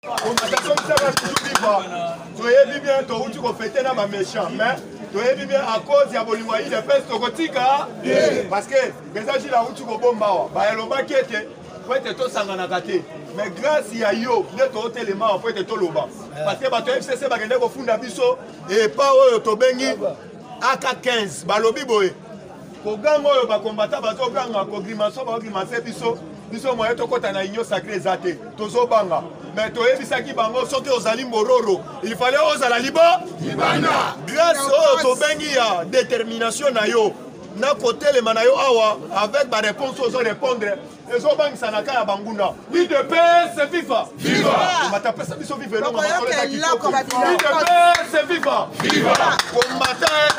Tu es bien, tu as fêté dans ma méchant, mais tu es bien à cause de la bolimoïde de peste tokotika. Parce que les agents là où tu as bomba, bah le bas qui était, faut être tout sanganakate. Mais grâce à yo, ne to téléma, faut être tout loba. Parce que bah tu FCC bah gagner au fond d'abisso et pas au tobengi AK15, bah lobi boy. Pour gagner bah combattre bah to gagner ko grimaso bah grimacer biso. Biso moyen to kota na union sacrée zate. Tozo banga. Mais tu es bisaki bango soki ozali mororo. Il fallait ozala liba. Libana. Grâce au tobengi ya détermination na yo. Na côté le manayo awa avec ma réponse aux répondre. Et zo bang sanaka ya banguna. IDPS c'est FIFA. Viva. Ma tape ça biso vive non ma collègue qui. IDPS c'est FIFA. Viva.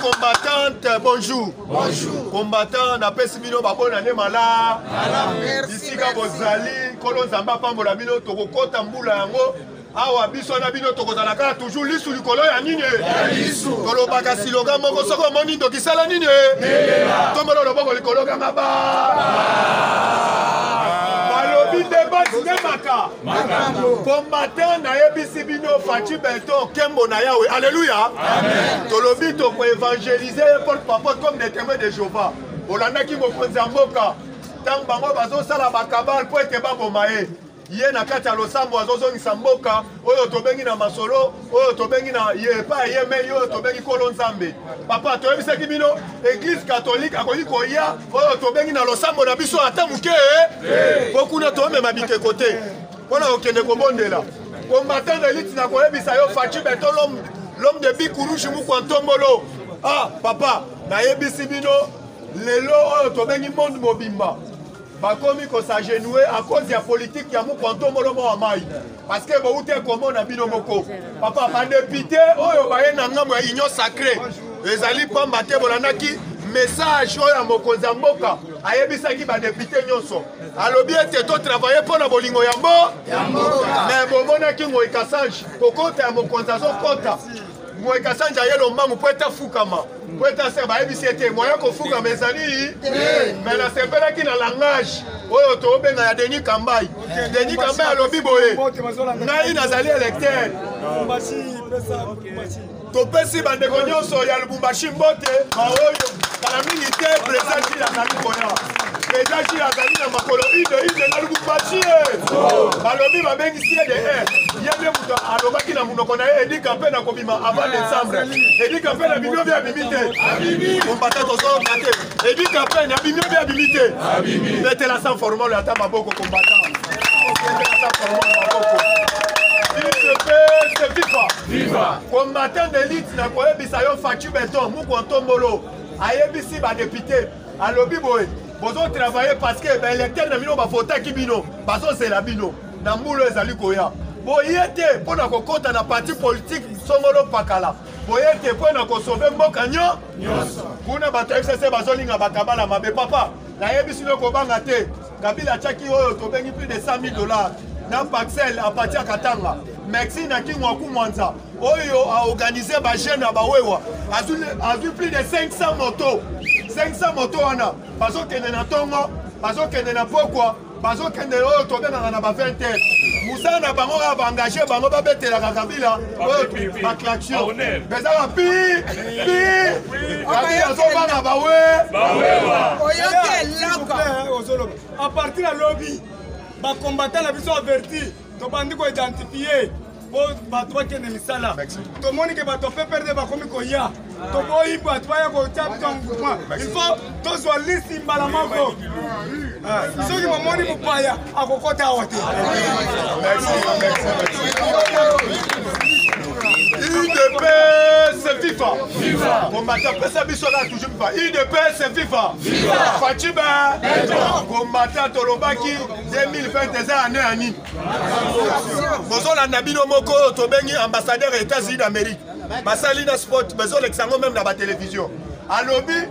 Combattante bonjour. Bonjour. Combattant na pesi bino ba bonne année mala. Merci. Ici bozali kolo nzamba pambola bino to kokota mbula yango. Awa biso na bino tokozala kaka toujours lisu likolo ya nini lisu kolobaka siloga moko soko moni ndokisala nini tombolo loboko likolo kanga ba balobi débat nemaka combattant na yebisi bino Fachi Benton kembo na yawe alléluia amen tolobi to ko évangéliser porte-parole comme des témoins de Jéhovah olandaki mokonzi ya mboka tango bango bazosala bakabale po ete babomaye ye na kati ya losambo azozongisa mboka oyo tobengi na masolo oyo tobengi na ye pa ye me oyo tobengi kolo nzambe papa toyebisaki bino église catholique akoki koya oyo tobengi na losambo na biso ata moke po kuna tomema bikeko te mpona kokende kobondela combattant d'élite na koyebisa yo Fachi Benton l'homme de bikurushi mukwa ntombolo ah papa nayebisi bino lelo oyo tobengi monde mobimba bakomi ko s'agenouer à cause de la politique ya mukwanto molomo wa mai parce que bo ute komo na bino moko papa ba député oyo baye na ngambo ya union sacrée ezali pamba te bolandaki message oyo mokonzi ya mboka ayebisaki ba député nyonso alobi ete to travailler pour na bolingo ya mboka mais bomonaki ngoi kasange kokota ya mokonzi azokota ngoi kasange ayelo mbangu po ete fukama po ete se bayebisi ete moyen kofukama ezali mais nasepelaki na langage oyo tobenga ya Denis Kambai Denis Kambai alobi boye ngai nazali électeur topesi bandeko nyonso ya Lubumbashi mbote baoyo kala mingi te président Gilles azali koya président Gilles azali na makolo ide na Lubumbashi balobi babengisi ye de ye nde moto alobaki na monoko na ye Edi Kampe na kobima avant décembre Edi Kampe na bimio bia bimi te kombata tozoka te Edi Kampe na bimio bia bimi te betela sans formole ata maboko combattant c'est FIFA. Viva. Combattant d'élite na koyebisa yo Fachi Benton mukwa ntombolo ayebisi ba député alobi boy bozo travailler parce que ba électeur na bino ba votaki bino bazo zela bino na mbulo ezali koya boyete pona kokota na parti politique songolo pakala boyete pona ko sauver mboka nyonso kuna bato FCC bazolinga bakabala mabe papa nayebisi no kobanga te Kabila chaki oyo tobengi plus de $100,000 na Paxel à partir Katanga Merci na Kingwaku Mwanza oyo a organisé ba jeune ba wewa azu plus de 500 motos 500 motos wana bazo kende na tongo bazo kende na pokwa bazo kende oyo tobenga na ba 20 Moussa na bango ba engagé bango ba betela Kabila oyo ba klaxon bezala pi Kabila zo bana ba wewa oyo ke loko à partir de lobby ba combattant la biso averti to bandi ko identifier po bato bakende misala tomoni ke bato fait perdre bakomi koya to boyi bato baya ko tap mouvement il faut tozwa liste mbala moko soki momoni mopaya akokota awa te IDPS c'est FIFA. Viva. Combattant pesa biso là toujours pas. IDPS c'est FIFA. Viva. Fachi Benton. Combattant tolobaki 2020 eza année ani. Bozo la nabino moko tobengi ambassadeur des États-Unis d'Amérique. Basali na sport bezo l'exango même na ba télévision. Alobi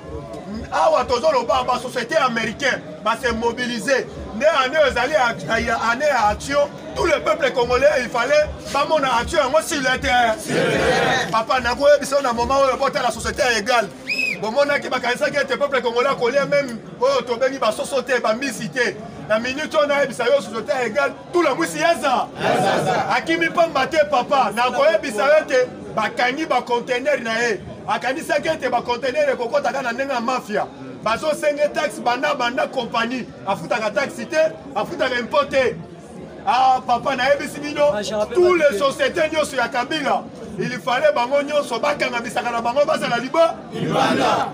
awa tozo loba ba société américaine ba se mobiliser. Né année ezali année à action. Tout le peuple congolais, il fallait pas mon action, moi s'il était. Papa n'a pas eu un moment où la société est égale. Bon, mon qui m'a dit que le peuple congolais collé même au Tobeni, va sauter, va misiter. La minute on a bisayo société égale tout la mwisi yaza. Akimi pamba te papa na koye bisayo te bakangi ba container na e. Akani sakete ba container kokota kana nenga mafia. Bazo senge taxe banda compagnie afutaka taxi te afutaka importer. Ah papa na ebisi bino tous les sociétés nyoso ya Kabila. Il fallait bango nyonso bakanga bisaka na bango basa na liba.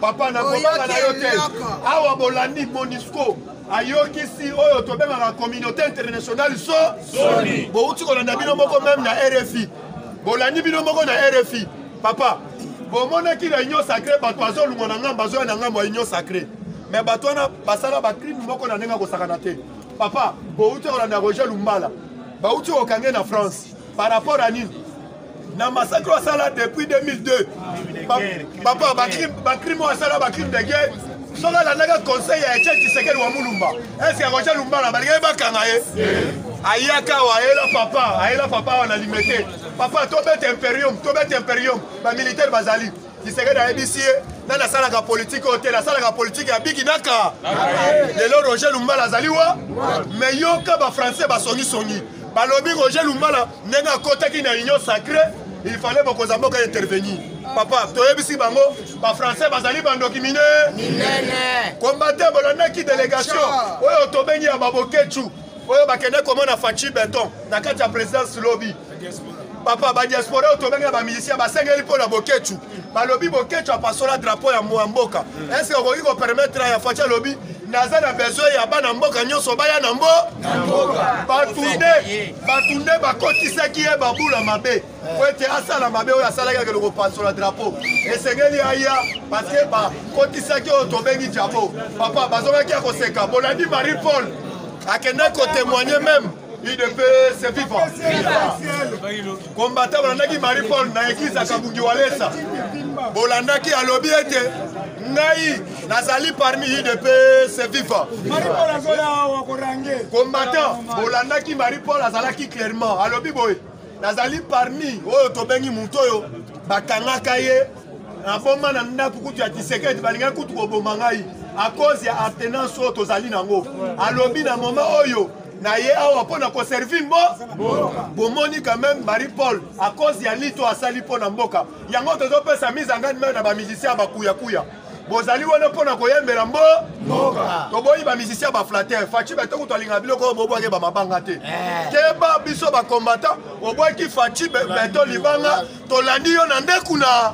Papa na kobanga na yote. Awa bolandi Monisco. Ayokisi oyo tobenga la communauté internationale soni. Bo uti kolanda bino moko même na RFI. Bolandi bino moko na RFI. Papa, bo mona ki la union sacrée bato azolungo na ngamba zo na ngamba union sacrée. Mais bato na basala ba crime moko na ndenga ko sakana te. Papa, bo uti kolanda Roger Lumbala. Ba uti okange na France. Par rapport à nini? Na massacre au Sala depuis 2002. Papa, ba crime au Sala, ba crime de guerre. Sola la naga conseil ya Etienne Tshisekedi wa Mulumba. Est-ce que Roger Lumbala ba ngeba kangaye? Ayaka wa ayela papa on a limité. Papa to bet imperium, ba militaire bazali. Tshisekedi a ebisie na la sala ka politique hôtel, la sala ka politique ya bigi naka. Lelo Roger Lumbala zaliwa. Mais yoka ba français ba songi. Balobi Roger Lumbala nenga kota ki na union sacrée, il fallait beaucoup d'abord intervenir. Papa, tu es ici bango, ba français bazali bandoki mine. Combattant bolanda ki délégation. Oyo tobengi ya babokechu. Oyo bakende comment na Fachi Beton, na kati ya présidence lobby. Papa ba diaspora tobengi ba musicien ba sengeli po na bokechu. Balobi bokechu a passé la drapeau ya Mboka. Est-ce que vous pouvez permettre ya Fachi lobby naza na besoin ya bana mboka nyonso baya na mboka batunde bakotisa ki e babula mabe po ete asala mabe oyo asalaki ke pasola drapeau esengeli aya parce que bakotisa ki oyo tobengi diabo. Papa bazongaki ya koseka bolandi Marie Paul akende kotémoigner même IDP c'est vivant combattant bolandaki Marie Paul na église ya Kabungi Walesa bolandaki alobi ete ngai nazali parmi IDP c'est vivant combattant bolandaki Marie Paul azalaki clairement alobi boy nazali parmi oyo tobengi mutu oyo bakangaka ye na bomba na ndako kutu ya Tshisekedi balinga kutu koboma ngai à cause ya attenance oyo tozali nango alobi na moment oyo na ye awa pona ko servir bomoni quand même Marie Paul à cause ya lito asali pona mboka yango tozopesa mise en garde na ba musicien ba kuya bozali wana pona koyembela mboka toboyi ba musicien ba flatter Fachi Beton to linga biloko boboake ba mabanga te keba biso ba combattant oboaki Fachi Beton libanga tolandi yo na ndekuna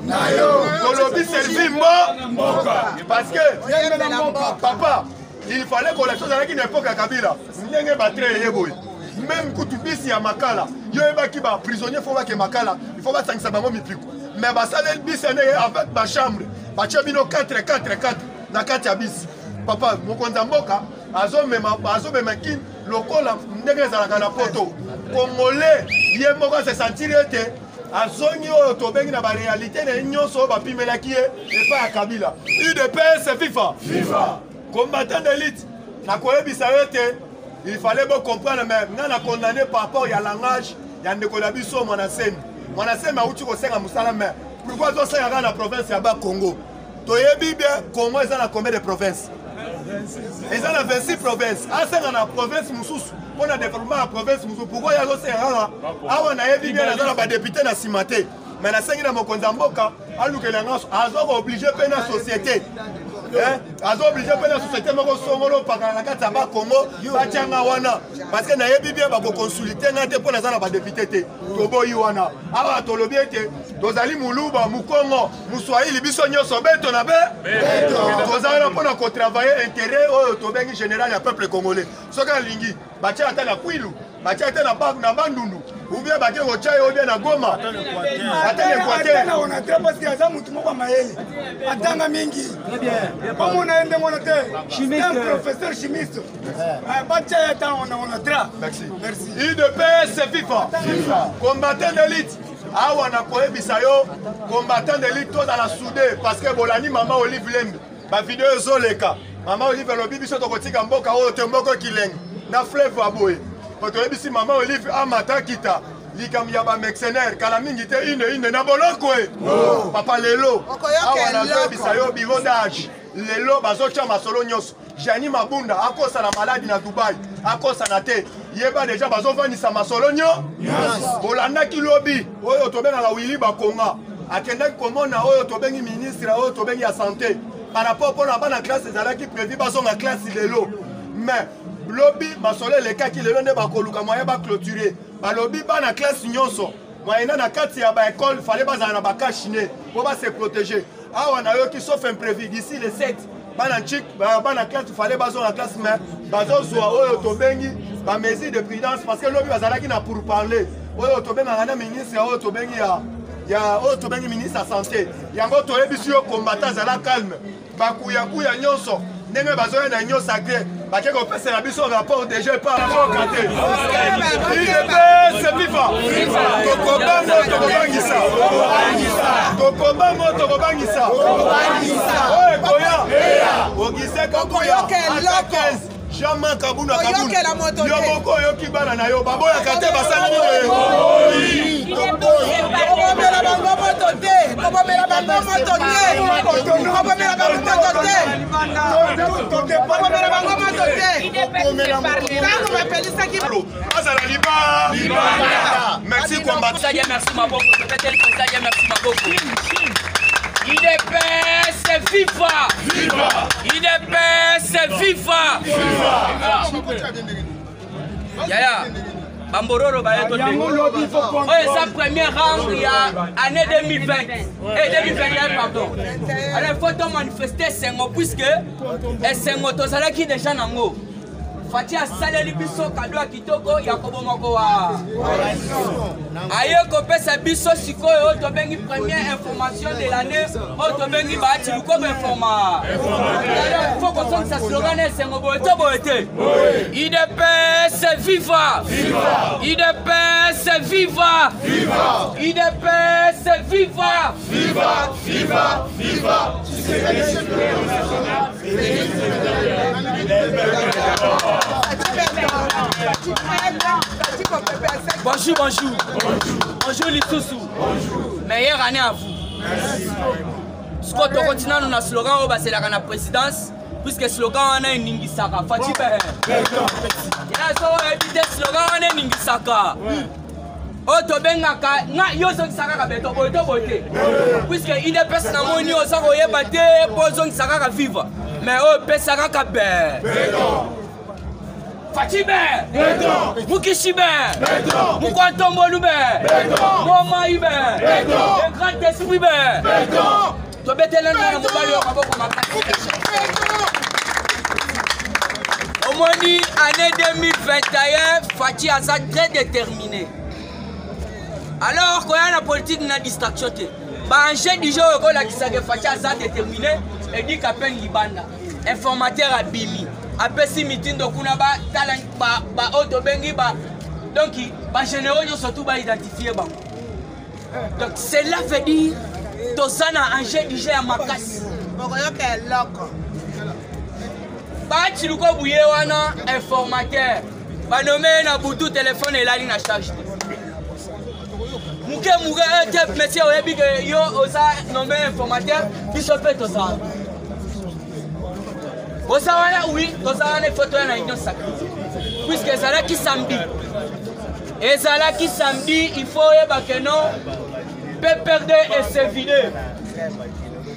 tolobi servir mboka parce que papa il fallait que la chose avec une époque à Kabila ndenge batre yeboy même kutubisi ya makala yo ebaki ba prisonnier faut ba ke makala il faut ba sangisa bango mipiku mais ba salel bis avec ba chambre ba chabino 4 na kati ya bis papa mokonza mboka azomema kin lokola ndenge ezalaka na poto congolais ye moko se sentir ete azongi oyo tobengi na ba réalité na nyonso ba pimelaki epa ya Kabila UDPS FIFA combattant d'élite, il fallait bien comprendre, mais nous avons condamné par rapport à langage, il y a un décollabiso, mon asem. Mon asem a outil au sein à Moussalamé. Pourquoi tu sais dans la province de Congo? Tu es bien, Congo est dans combien de provinces? Ils ont 26 provinces. Ah, c'est dans la province Moussous. On a développé la province Moussous. Pourquoi il y a aussi un ah, on a bien dans député dans Simaté. Mais la scène de Mokonzamboka, alors que les gens sont obligés de payer la société. Azo obligé de la société moko songolo pakala na kati ya ba Congo batianga wana parce que na yebi bien ba ko consulter ngate pour na za na ba député te toboyi wana awa tolobi ete tozali muluba mukongo muswahili biso nyonso beto na tozala pour na ko travailler intérêt oyo tobengi général ya peuple congolais soka lingi batia ata na Kwilu batia ata na Bandundu ou bien batia ko chai ou bien na Goma ata le Équateur on a très parce que ya mutu moko maele atanga mingi très bien comme on a un professeur chimiste batia ata on a tra merci UDPS FIFA combattant d'élite awa na koyebisa yo combattant d'élite to dans la soudé parce que bolani mama Olive Lembe ba vidéo ezoleka mama Olive lobi biso to kotika mboka oyo te mboko kileng na fleuve aboye to yebisi mama Olive amata kita likambi ya ba mercenaire kala mingi te ine na boloko papa lelo awa na yebisa yo bureau d'âge lelo bazocha masolo nyonso Jani Mabunda akosa na maladi na Dubaï akosa na te yeba déjà bazovanisa masolonyo bolandaki lobi oyo tobenga la Willy Bakonga akendaki komona oyo tobengi ministre oyo tobengi ya santé par rapport pour la bana classe ezalaki prévu bazonga classe lelo mais lobi masolo elekaki lelo nde bakoluka moyen ba clôturer balobi bana classe nyonso moyena na kati ya ba école fallait bazala na bakashine pour ba se protéger awa na yo qui sauf imprévu d'ici le 7 bana chic bana classe fallait bazonga la classe mais bazozwa oyo tobengi ba mesure de prudence parce que lobi bazalaki na pour parler oyo tobenga na ministre oyo tobengi ya oyo tobengi ministre ya santé yango toyebisi yo combattant zala calme bakuyakuya nyonso ndenge bazoya na nyonso agre bake kopesela biso rapport déjà par rapport kate idps viva tokobango tokobangisa tokobango tokobangisa oyo ekoya ogise kokoya Jean-Marc Kabuna Kabuna yo moko oyoki bana na yo baboyaka te basali Kobomela bango moto te kobomela bango moto te kobomela bango moto te kobomela bango moto te tango bapelisaki azala liba merci combattant merci maboko merci maboko IDPS viva! Viva! IDPS viva! Yaya, Bambororo va être c'est sa première rang il y a année 2020 et 2021 pardon. Alors il faut manifester Sengo puisque Sengo tozala qui déjà nango. Fati asaleli biso kado ya kitoko ya kobomako wa aye kopesa biso sikoyo tobengi première information de l'année o tobengi baati lukobo informa faut qu'on songe sa slogan Sengo boete boete IDPS viva IDPS viva IDPS viva viva viva viva Bonjour, bonjour. Bonjour, Lissoussou. Meilleure année à vous. Ce qu'on continue, nous avons slogan, c'est la présidence. Puisque le slogan, on a une Ningisaka. Fatih Beher. Il y a un slogan, on a une Ningisaka. Otobengaka nga yozo kisaka beto boito boite puisque il est personne na moni osako yebate pozo kisaka viva mais o pesaka ka beto Fatih Beher beto Mukishi Beher beto Mukwantombo Lube beto Moma Ibe beto le grand esprit Beher beto to betela na mobali yo maboko makasi au moins année 2021 Fatih a ça très déterminé. Alors, quand il y a la politique, il y a une distraction. Un jeune du jour, qui s'est fait déterminé, et dit qu'à peine Libanda, informateur à Bimi, après si meeting de Kunaba, talent, Autobengi, donc, les généraux surtout identifier. Donc, cela veut dire que un jeune du jour à Makas. Si vous avez un informateur, vous nommez un bout de téléphone et la ligne à charge. Mouké monsieur oyebi que yo osa nommé informateur qui se fait osa. Osa wana oui, osa wana photo na union sacrée. Puisque ezalaki samedi. Ezalaki samedi, il faut yeba que non peut perdre et se vider.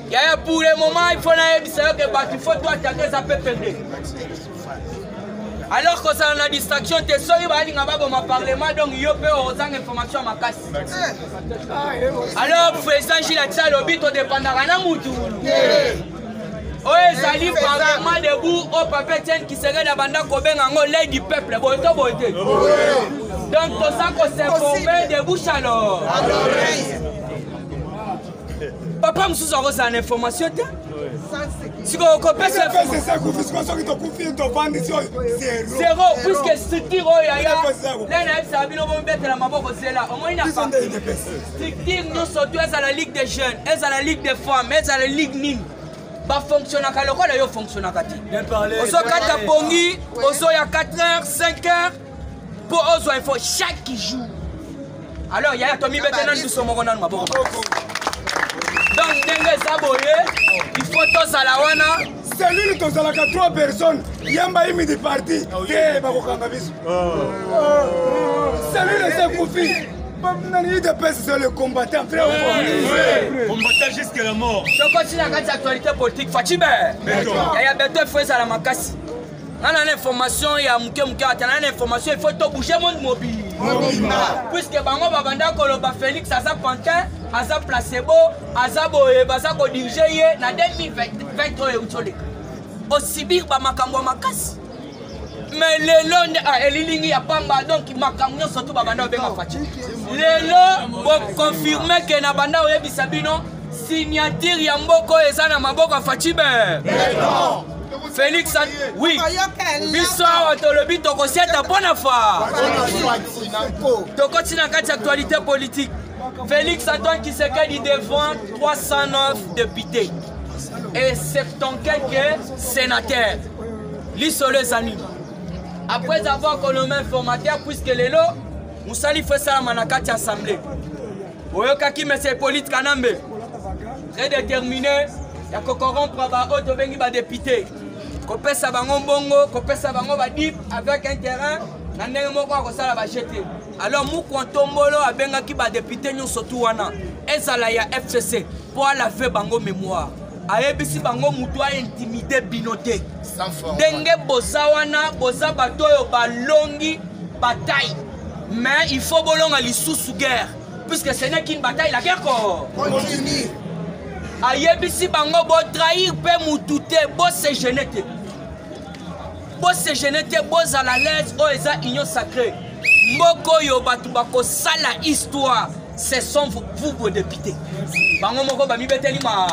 Yaya pour le moment, il faut na yebisa que ba il faut toi attaquer ça peut perdre. Alors que ça a la distraction, tu es sorti au Parlement, donc il y a une information à ma casse. Alors, président Gilles Atchalobi, tu dépends de la Moutou. Oui, ça livre Parlement debout au papier qui serait la bande de l'aide du peuple. Donc, tout ça qu'on s'est formé de bouche alors. Papa, je suis en information. Si vous coupez cette information, zéro, puisque structure, nous sommes à la Ligue des jeunes, à la Ligue des femmes, à la Ligue NIM. Pas fonctionner à l'école, il fonctionne à Kati. Au so 4 pongi, au so il y a 4h, 5h, pour eux, il faut chaque jour. Alors, il y a Tommy Betenan, nous sommes au Ronan Maboko. Donc, il faut tous à la wana, cellule tozalaka 3 personnes yamba imi di parti te bakokanga biso cellule ekufi nani UDPS c'est le combattant frère combattant jusqu'à la mort tokosi na kati ya actualité politique Fachibe ya beto faut ezala makasi nana information ya muke atana na information il faut to bouger monde mobile puisque bango babanda koloba Félix aza pantin aza placebo aza boye baza ko diriger ye na 2023 utoleka osibir ba makambo makasi mais lelo elilingi ya pamba donc makambo nyonso to babanda obenga Fachi lelo bo confirmer que na banda oyebisa bino signature ya mboko eza na maboko Fachibe Félix, oui. Biso autolobi tokosieta bona fa. Tokoti na kati actualité politique. Félix Antoine Tshisekedi devant 309 députés et 70 quelques sénateurs. L'isole Zani. Après avoir coloné informateur puisque lelo Moussali fait ça na kati assemblée. Oyokaki monsieur Hippolyte Kanambe. Très déterminé, ya ko corrompre ba auto bengi ba député. Kopesa bango mbongo, kopesa bango badip avec un terrain na ndenge moko akosala ba jeter. Alors Moukou Ntombolo abengaki ba député nyonso tu wana ezala ya FCC pour laver bango mémoire. Ayebisi bango mutu a intimidé binoté. Ndenge boza wana boza bato yo balongi bataille. Mais il faut bolonga lisusu guerre puisque ce n'est qu'une bataille, la guerre continue. Ayebisi bango bo trahir pe mutute bo se genete. Bo se genete bo za la l'aise o eza union sacrée. Mboko yo batu bako sala histoire. Ce sont vous vos députés. Bango moko ba mi beteli ma.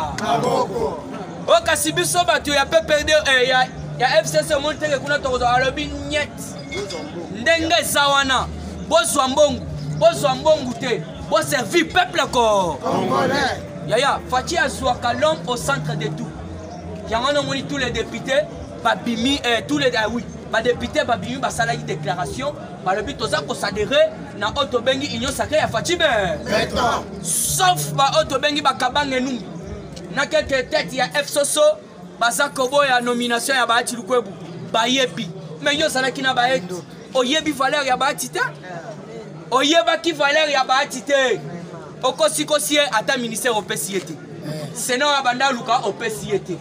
O kasibiso batu ya pe perdre ya FCC monte ke kuna to alobi nyet. Ndenge zawana. Bo zwa mbongu te. Bo servir peuple ko. Yaya, Fachi Azouaka, l'homme au centre de tout. Il y a tous les députés, Babimi, tous les députés, Babimi, Basala, déclaration, le but aux pour s'adhérer, na Otobengi, Union Sacrée, à Fachi. Sauf Otobengi, Bakabang et nous. Na quelques têtes, il y a F Soso, Basakobo, et la nomination, il y a Bahati Lukwebu, Bayebi. Mais il y a Salaki na Bahet, Oyebi Valère, il y a Bahatite. Oyebaki Valère, il y a Bahatite. Okosi ata ministère au PCT. Sinon abanda luka au PCT.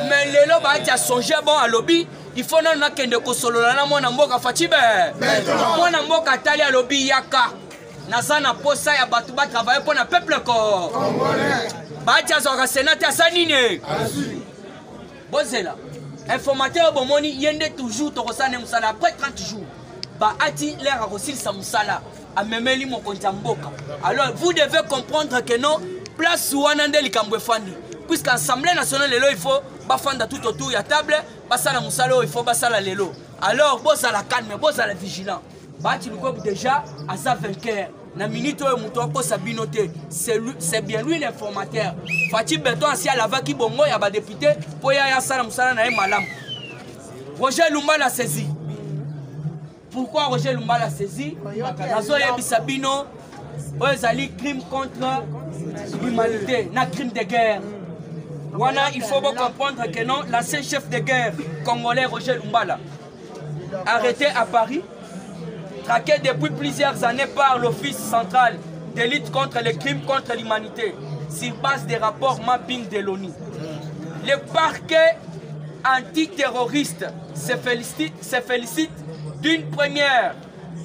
Mais lelo ba ti a songé bon à lobby, il faut na kende ko solola na mona mboka Fachibe. Mona mboka tali à lobby yaka. Nazana posa ya batu ba travailler pour na peuple ko. Ba ti a zoka sénateur sanine. Bozela. Informateur bomoni yende toujours to kosane musala après 30 jours. Ba ati l'air a reçu sa musala. Alors vous devez comprendre que non, place où on a des Likambouefandi. Puisqu'à l'Assemblée nationale, il faut bafanda tout autour de la table, basala musalo, il faut basala lelo. Alors, boss à la calme, boss à la vigilant. Bati nous déjà à sa vainqueur. Na minute où mutoko sabinoté, c'est bien lui l'informateur. Fati Beton si à la vaki bongo ya ba député pour ya sala musala na malam. Roger Lumba l'a saisi. Pourquoi Roger Lumba l'a saisi? Nazo yebisa bino ezali crime contre l'humanité, na crime de guerre. Voilà, il faut comprendre que non, l'ancien chef de guerre congolais Roger Lumba arrêté à Paris, traqué depuis plusieurs années par l'Office central de lutte contre les crimes contre l'humanité, sur base des rapports mapping de l'ONU. Le parquet antiterroriste se félicite d'une première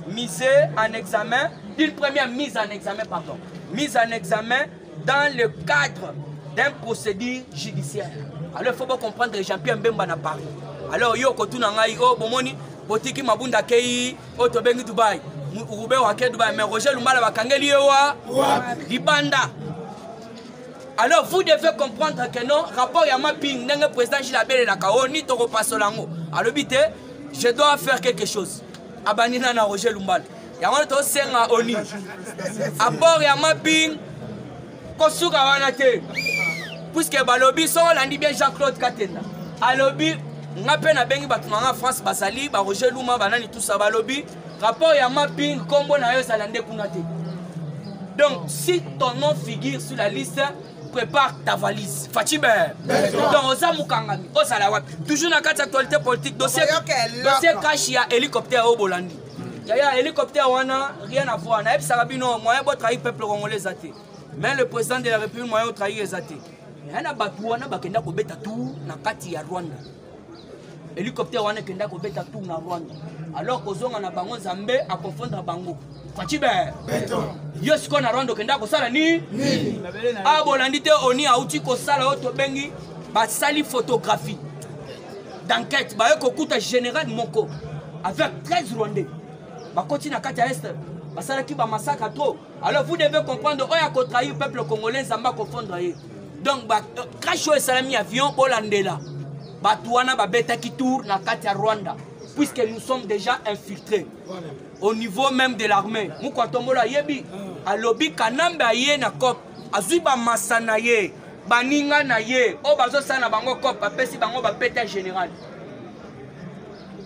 mise en examen, mise en examen dans le cadre d'un procédure judiciaire. Alors il faut comprendre que Jean-Pierre Mbemba n'a Paris. Alors yo kotuna ngai o bomoni botiki mabunda kei o to bengi Dubai. Ube wa ke Dubai mais Roger Lumba ba kangeli wa libanda. Alors vous devez comprendre que non rapport ya mapping ndenge président Gilabele na kao ni to ko pasolango. Alors bité je dois faire quelque chose. Abanina na Roger Lumba. Ya wana to senga oni. Rapport ya mapping kosuka wana te. Puisque balobi so landi bien Jean-Claude Katenda. Alobi ngape na bengi batunanga France basali ba Roger Lumba banani tout ça balobi rapport ya mapping kombo na yo salande kuna te. Donc si ton nom figure sur la liste prépare ta valise. Fatibé. Donc, Oza Mukangami, Osala. Toujours dans la actualité politique, dossier cash, il y a hélicoptère au Bolandi. Il y a hélicoptère, rien à voir. Il y a moyen de trahir le peuple congolais. Mais le président de la République, moyen de trahir les athées. Il y a un bakenda ko beta tout na kati ya Rwanda. Hélicoptère wana kenda ko beta tout na Rwanda. Alors que zonga na bango Zambé à confondre bango. Fatibé. Yo siko na Rwanda kenda ko sala ni. A Bolandi te oni auti ko sala auto bengi ba sali photographie d'enquête ba ko kuta général Moko avec 13 Rwandais. Ba continue na kati ya Est. Ba sala ki ba massacre trop. Alors vous devez comprendre oya ko trahir peuple congolais Zamba confondre ye. Donc, crash au salami avion pour l'Andela. Batouana va bêta qui tourne na Katia Rwanda. Puisque nous sommes déjà infiltrés. Au niveau même de l'armée. Nous, quand on a yebi, à lobby, kanamba ye na kop. Azuiba masana ye. Baninga na ye. O bazo sana bango kop. Apesi bango ba bêta général.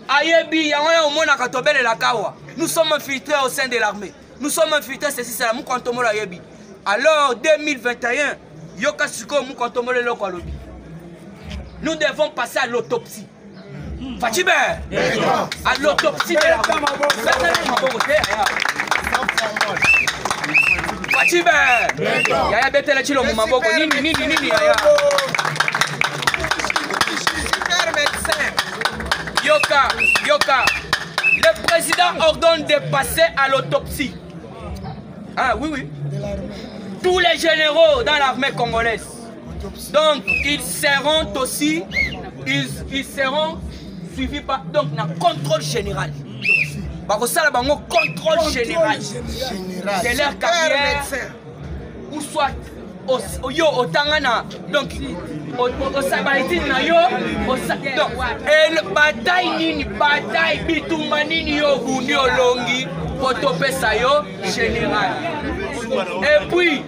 Ayebi, y'a au monde à Katobel et la Kawa. Nous sommes infiltrés au sein de l'armée. Nous sommes infiltrés, c'est ça. Nous, quand on a yebi. Alors, 2021. Nous devons passer à l'autopsie. Fatibé, à l'autopsie de la Fatibé, yaya betela chilo mumaboko nini. Yoka. Le président ordonne de passer à l'autopsie. Ah oui. Tous les généraux dans l'armée congolaise. Donc, ils seront aussi, ils seront suivis par donc un contrôle général. Bakosala bango contrôle général de leur carrière ou soit au tangana donc au sabaliti na yo donc et bataille bitumba nini yo bundi olongi potopesa yo général. Et puis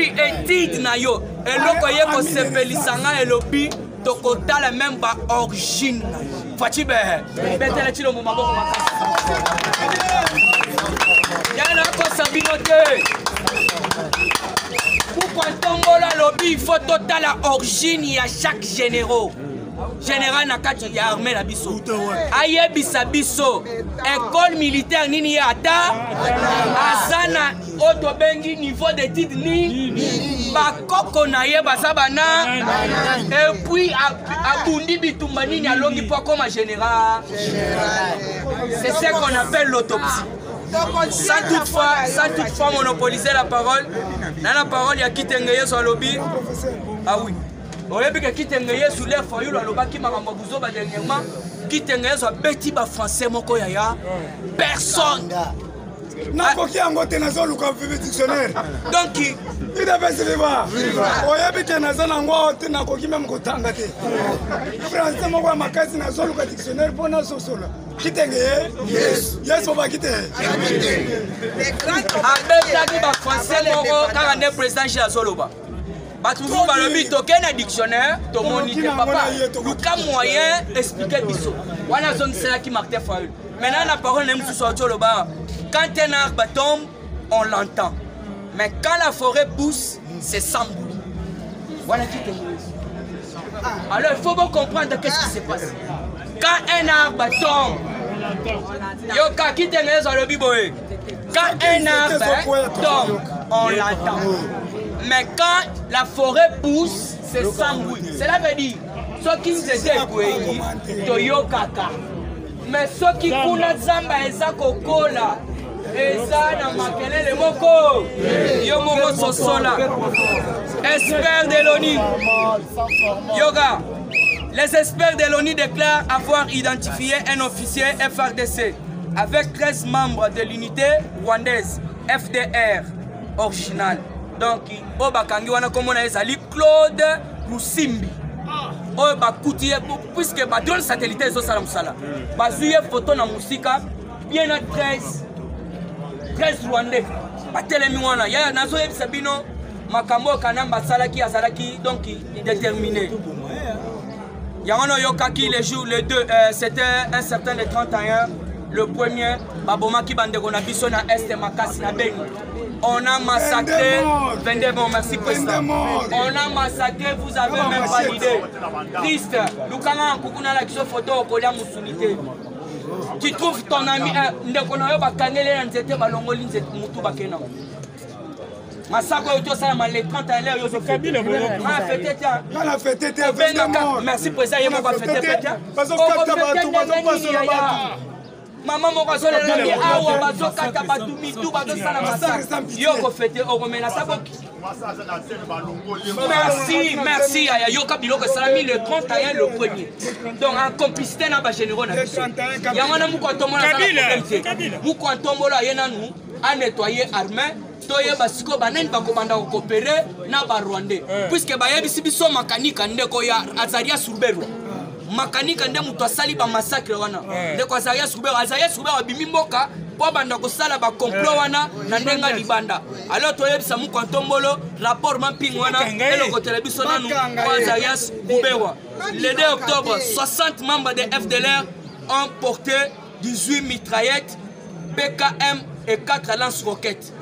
étude na yo eloko ye ko sepelisanga elobi tokotala même ba origine Fatibé betela chilo mo maboko makasi yana ko sabinote pourquoi tombola lobi il faut total la origine ya chaque général na kati ya armée la biso ayebisa biso école militaire nini ya ata azana oto bengi niveau d'étude ni bakoko na ye basabana et puis abundi bitumba nini alongi po comme général. C'est ce qu'on appelle l'autopsie. Sans toutefois monopoliser la parole. Dans la parole il y a Kitengeye sur lobby. Ah oui. Oyebi ke Kitengeye sous l'air foyou la loba ki makambo buzo ba dernièrement Kitengeye so beti ba français moko yaya personne nakoki yango te nazo luka vive dictionnaire donc il devait se vivre oyebi ke nazo nango te nakoki même kotanga te français moko ya makasi nazo luka dictionnaire pona sosola Kitengeye yes oba kite abetaki ba français moko kaka ne président chez Azoloba. Toujours dans le but, aucun dictionnaire, tout le monde n'y est pas. Aucun moyen d'expliquer biso. Voilà zone c'est là qui marque des fois. Maintenant la parole n'est plus sur le bas. Quand un arbre tombe, on l'entend. Mais quand la forêt pousse, c'est sans bruit. Voilà qui te. Alors il faut bien comprendre qu'est-ce qui se passe. Quand un arbre tombe, yoka qui te met sur le biboé. Quand un arbre tombe, on l'entend. Mais quand la forêt pousse, c'est sans bruit. Cela veut dire, ceux qui nous étaient écoués, Toyo Kaka. Mais ceux qui connaissent Zamba et Zakokola, et ça, dans Makelele Moko, Yomoko Sosola, experts de l'ONU. Yoga, les experts de l'ONU déclarent avoir identifié un officier FARDC avec 13 membres de l'unité rwandaise FDR originale. Donc, au Bakangi, on a comme on a dit Claude Roussimbi. Au Bakouti, puisque le drone satellitaire est au Salam Sala. Bazouye photo na musika, bien à 13 Rwandais. Batelemiwana, il y a Nazo Sabino, Makambo Kanamba Salaki Azalaki, donc il est déterminé. Il y a un Yokaki les jours, les deux, c'était un certain de 31, le premier, babomaki bandeko na biso na este makasi na Beni. On a massacré 22 morts, merci président. On a massacré, vous avez même pas l'idée. Triste, Lukanga Nkukuna la kiso photo au Kolia Moussounité. Tu trouves ton ami, Ndekonayo Bakangele Nzete Balongoli Nzete Moutou Bakena. Massacre au Tosa les 30 à l'heure, Yoso Kabila. Ah, fêté, tiens. Merci président, il m'a fêté. Parce que maman moko azole ngambi awa bazokata batu mitu bazosala masaka yoko fete okomela saboki merci aya yoka biloko salami le 31 le premier donc en complicité na ba généraux na biso yango na muko tomona na problème muko tombola yena nu a nettoyer armée toye basiko banani bakobanda ko coopérer na ba rwandais puisque bayebisi biso makanika ndeko ya Azaria Surbero makanika nde mutu asali ba massacre wana ndeko Azaria Surbero abimi mboka po banda kosala ba complot wana na ndenga libanda alors toyebisa muko ntombolo rapport mapping wana eloko telebiso nanu Azaria Surbero le 2 octobre 60 membres de FDLR ont porté 18 mitraillettes PKM et 4 lance-roquettes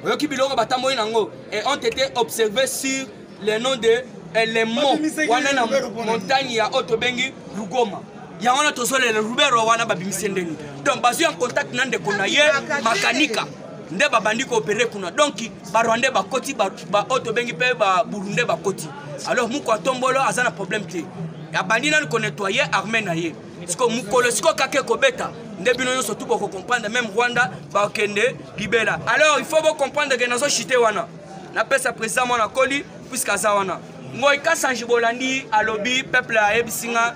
et ont été observés sur les noms de les mots wana na montagne ya Otobengi Lugoma ya wana tozole le Rubero wana babimisendeni donc bazu en contact na ndeko na ye makanika nde babandi ko opérer kuna donc ba Rwandais ba koti ba Otobengi pe ba Burundais ba koti alors muko atombolo azana problème te ya bandi na ko nettoyer armée na ye siko mukolo siko kake kobeta nde bino nyonso tout boko comprendre même Rwanda ba kende libera alors il faut vous comprendre que nazo chité wana na pesa président mona koli puisque aza wana Ngoika Sanjibolandi alobi peuple a ebisinga